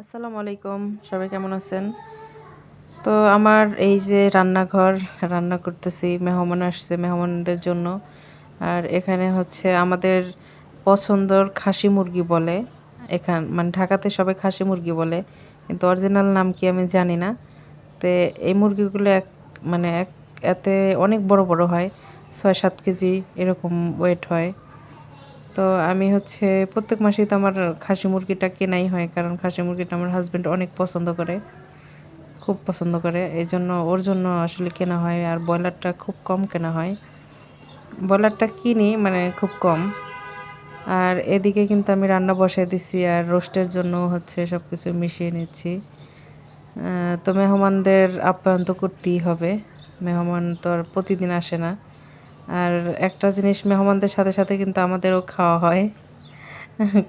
আসসালামু আলাইকুম। সবাই কেমন আছেন? তো আমার এই যে রান্নাঘর, রান্না করতেছি। মেহমান আসছে, মেহমানদের জন্য। আর এখানে হচ্ছে আমাদের পছন্দর খাসি মুরগি বলে। মানে ঢাকাতে সবাই খাসি মুরগি বলে। কিন্তু অরিজিনাল নাম কি আমি জানি না। তো এই মুরগিগুলো এতে অনেক বড়, বড় হয়। ৬-৭ কেজি এরকম ওয়েট হয়। তো আমি হচ্ছে প্রত্যেক মাসেই তো আমার খাসি মুরগিটা কেনাই হয়। কারণ খাসি মুরগিটা আমার হাসব্যান্ড অনেক পছন্দ করে। খুব পছন্দ করে। এজন্য ওর জন্য আসলে কেনা হয়। আর ব্রয়লারটা খুব কম কেনা হয়। ব্রয়লারটা কিনি মানে খুব কম। আর এদিকে কিন্তু আমি রান্না বসায় দিছি আর রোস্টের জন্য হচ্ছে সবকিছু মিশিয়ে নিচ্ছি। তো মেহমানদের আপ্যায়ন তো করতেই হবে। মেহমান তো আর প্রতিদিন আসে না। আর একটা জিনিস মেহমানদের সাথে, সাথে কিন্তু আমাদেরও খাওয়া হয়।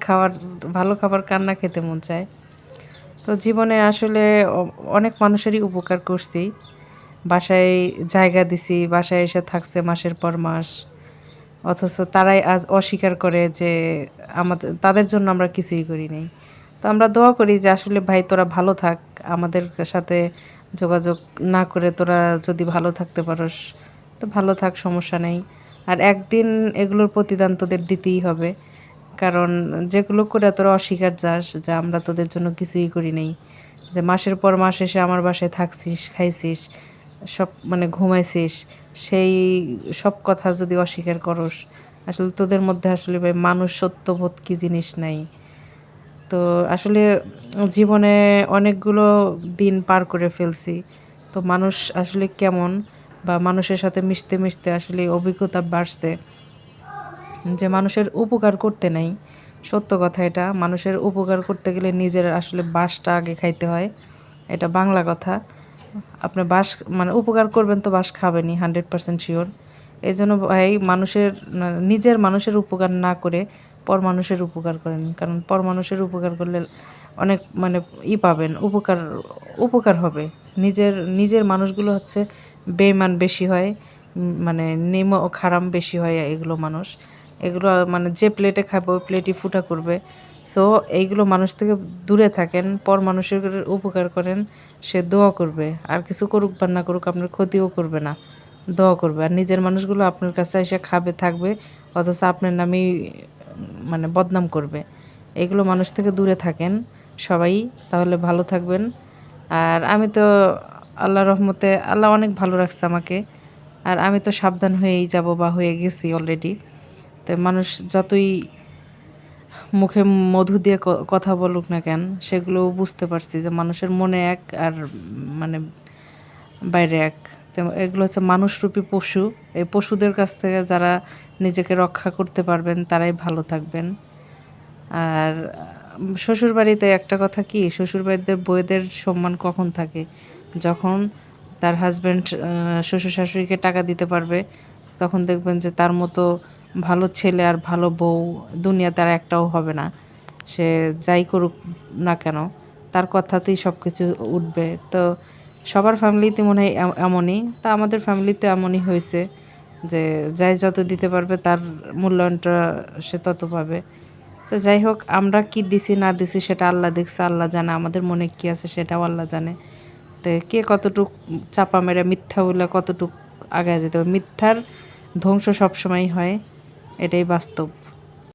খাওয়ার ভালো খাবার কার না খেতে মন চায়। তো জীবনে আসলে অনেক মানুষেরই উপকার করছি। বাসায় জায়গা দিছি, বাসায় এসে থাকছে মাসের পর মাস। অথচ তারাই আজ অস্বীকার করে যে তাদের জন্য আমরা কিছুই করি নাই। তো আমরা দোয়া করি যে আসলে ভাই তোরা ভালো থাক। আমাদের সাথে যোগাযোগ না করে তোরা যদি ভালো থাকতে পারোস তো ভালো থাক, সমস্যা নেই। আর একদিন এগুলোর প্রতিদান তোদের দিতেই হবে। কারণ যেগুলো করে তোরা অস্বীকার যাস যে আমরা তোদের জন্য কিছুই করি নাই। যে মাসের পর মাস এসে আমার বাসায় থাকছিস, খাইছিস, সব মানে ঘুমাইছিস, সেই সব কথা যদি অস্বীকার করস, আসলে তোদের মধ্যে আসলে ভাই মানুষত্ববোধ কি জিনিস নাই। তো আসলে জীবনে অনেকগুলো দিন পার করে ফেলছি। তো মানুষ আসলে কেমন বা মানুষের সাথে মিশতে, মিশতে আসলে অভিজ্ঞতা বাড়ছে যে মানুষের উপকার করতে নাই। সত্য কথা এটা। মানুষের উপকার করতে গেলে নিজের আসলে বাসটা আগে খাইতে হয়। এটা বাংলা কথা। আপনি বাঁশ মানে উপকার করবেন তো বাঁশ খাবেনই 100% শিওর। এজন্য ভাই নিজের মানুষের উপকার না করে পর মানুষের উপকার করেন। কারণ পর মানুষের উপকার করলে অনেক মানে পাবেন, উপকার হবে। নিজের মানুষগুলো হচ্ছে বেইমান বেশি হয়। মানে খারাম বেশি হয় এগুলো মানুষ। এগুলো মানে যে প্লেটে খাবে ওই প্লেটই ফুটা করবে। সো এইগুলো মানুষ থেকে দূরে থাকেন, পর মানুষের উপকার করেন, সে দোয়া করবে। আর কিছু করুক বা না করুক আপনার ক্ষতিও করবে না, দোয়া করবে। আর নিজের মানুষগুলো আপনার কাছে এসে খাবে, থাকবে, অথচ আপনার নামেই মানে বদনাম করবে। এগুলো মানুষ থেকে দূরে থাকেন সবাই, তাহলে ভালো থাকবেন। আর আমি তো আল্লাহর রহমতে আল্লাহ অনেক ভালো রাখছে আমাকে। আর আমি তো সাবধান হয়েই যাব বা হয়ে গেছি অলরেডি। তো মানুষ যতই মুখে মধু দিয়ে কথা বলুক না কেন, সেগুলো বুঝতে পারছি যে মানুষের মনে এক আর মানে বাইরে এক। তো এগুলো হচ্ছে মানুষরূপী পশু। এই পশুদের কাছ থেকে যারা নিজেকে রক্ষা করতে পারবেন তারাই ভালো থাকবেন। আর শ্বশুরবাড়িতে একটা কথা কি, শ্বশুরবাড়িতে বউদের সম্মান কখন থাকে? যখন তার হাজব্যান্ড শ্বশুর শাশুড়িকে টাকা দিতে পারবে, তখন দেখবেন যে তার মতো ভালো ছেলে আর ভালো বউ দুনিয়াতে আর একটাও হবে না। সে যাই করুক না কেন, তার কথাতেই সব কিছু উঠবে। তো সবার ফ্যামিলিতে মনে হয় এমনই। তা আমাদের ফ্যামিলিতে এমনই হয়েছে যে যাই যত দিতে পারবে তার মূল্যায়নটা সে তত পাবে। তো যাই হোক, আমরা কি দিছি না দিছি সেটা আল্লাহ দেখছে, আল্লাহ জানে। আমাদের মনে কি আছে সেটাও আল্লাহ জানে। তো কে কতটুক চাপা মেরে মিথ্যা বলে কতটুক আগায় যেতে হবে। মিথ্যার ধ্বংস সবসময়ই হয়, এটাই বাস্তব।